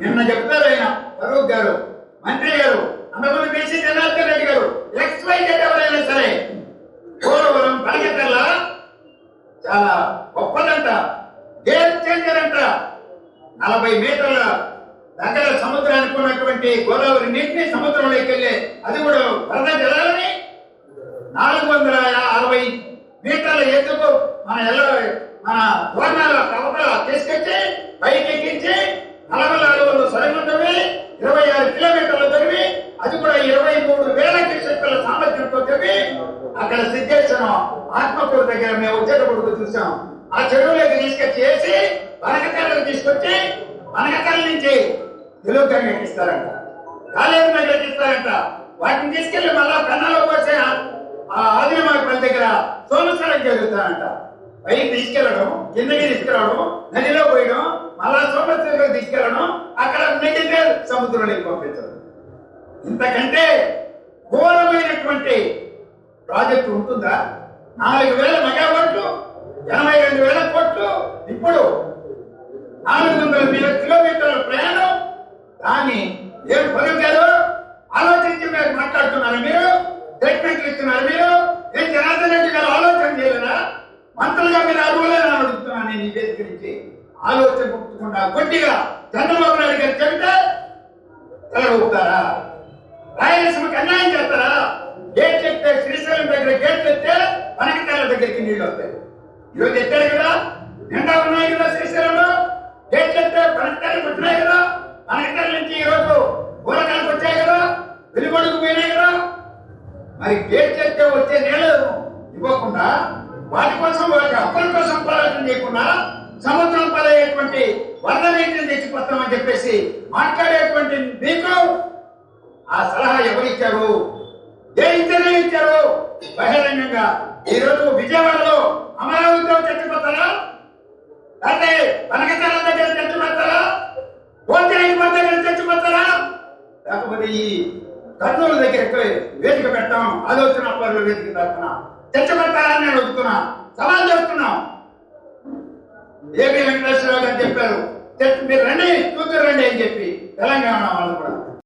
నిన్న చెప్తారు ఆయన ఫరూక్ గారు, మంత్రి గారు, అంతకుముందు బీసీ జనార్దన్ రెడ్డి గారు, ఎక్స్వైజెడ్ ఎవరైనా సరే పోలవరం పలకటల్ల చాలా గొప్పదంట, గేమ్ చేంజర్ అంట. 40 మీటర్ల దగ్గర సముద్రానికి ఉన్నటువంటి గోదావరి నీటిని సముద్రంలోకి వెళ్ళే, అది కూడా వరద జలాలని 460 మీటర్ల ఎత్తుకు మన వర్ణాల కవతల తీసుకొచ్చి పైకి ఎక్కించి 40 అడుగులు సరిహద్దువి 26 కిలోమీటర్లు తరివి, అది కూడా 23,000 క్యూసెక్కుల సామర్థ్యంతో తవ్వి అక్కడ సిద్ధేశ్వరం ఆత్మకూరు దగ్గర మేము వచ్చేటప్పుడు చూసాం. ఆ చెరువులోకి తీసుకొచ్చి వేసి వనకతలకు తీసుకొచ్చి వనకతల నుంచి తెలుగు గంగ ఎక్కిస్తారంట, కాలేరు దగ్గర ఎక్కిస్తారంట. వాటిని తీసుకెళ్లి మళ్ళా కన్నాలో పోసే ఆ ఆదిమాపల్లి దగ్గర సోమస్వరం జరుగుతారంట. పైకి తీసుకెళ్లడం, కిందకి తీసుకురావడం, నదిలో పోయడం, మళ్ళా సోమస్వరం తీసుకెళ్లడం, అక్కడ నదితే సముద్రంలోకి పంపించడం. ఇంతకంటే ఘోరమైనటువంటి ప్రాజెక్టు ఉంటుందా? 4,000 మెగావాట్లు, 82,000 కోట్లు, ఇప్పుడు 400 కిలోమీటర్ల ప్రయాణం. దాన్ని ఏం పలుకారు ఆలోచించి మీరు మాట్లాడుతున్నారు, మీరు స్టేట్మెంట్లు ఇస్తున్నారు. మీరు ఏం జనార్దన్ రెడ్డి గారు ఆలోచన చేయలేదా? మంత్రులుగా మీరు అడుగులేని అడుగుతున్నాను నేను. ఈ వేదిక నుంచి ఆలోచన పుట్టకుండా కొద్దిగా చంద్రబాబు నాయుడు గారు చెబితే తెలగొస్తారా? రాయలసీమకి అన్యాయం చేస్తారా? గేట్ చెప్తే శ్రీశైలం దగ్గర గేట్ చెప్తే వనకతల దగ్గరికి నీళ్లు వస్తాయి. ఈరోజు ఎత్తారు కదా, నిండా ఉన్నాయి కదా శ్రీశైలంలో. గేట్ చెప్తే వనకతలకు వచ్చినాయి కదా, వనకతల నుంచి ఈరోజు ఊరకాలకు వచ్చాయి కదా, వెలుగొడుకు పోయినాయి కదా. మరి గేట్ చెప్తే వచ్చే నీళ్లు ఇవ్వకుండా, వాటి కోసం వాటి హక్కుల కోసం పోరాటం చేయకుండా సముద్రం పడేటువంటి వరద నీటిని తెచ్చిపోతామని చెప్పేసి మాట్లాడేటువంటి మీకు ఆ సలహా ఎవరిచ్చారు? ఏ ఇంజనీర్ ఇచ్చారు? బహిరంగంగా ఈరోజు విజయవాడలో అమరావతిలో చచ్చిపోతారా? అంటే వనకతల దగ్గర చచ్చిపోతారా? పోతేపల్లి దగ్గర చచ్చిపోతారా? లేకపోతే ఈ కర్నూలు దగ్గర వేదిక పెట్టాం, ఆలోచన పరుల వేదిక తరఫున చచ్చిపోతారని నేను అడుగుతున్నా, సవాల్ చేస్తున్నాం. ఏపీ వెంకటేశ్వరరావు గారు చెప్పారు, మీరు రండి, కూతురు రండి అని చెప్పి తెలంగాణ వాళ్ళు కూడా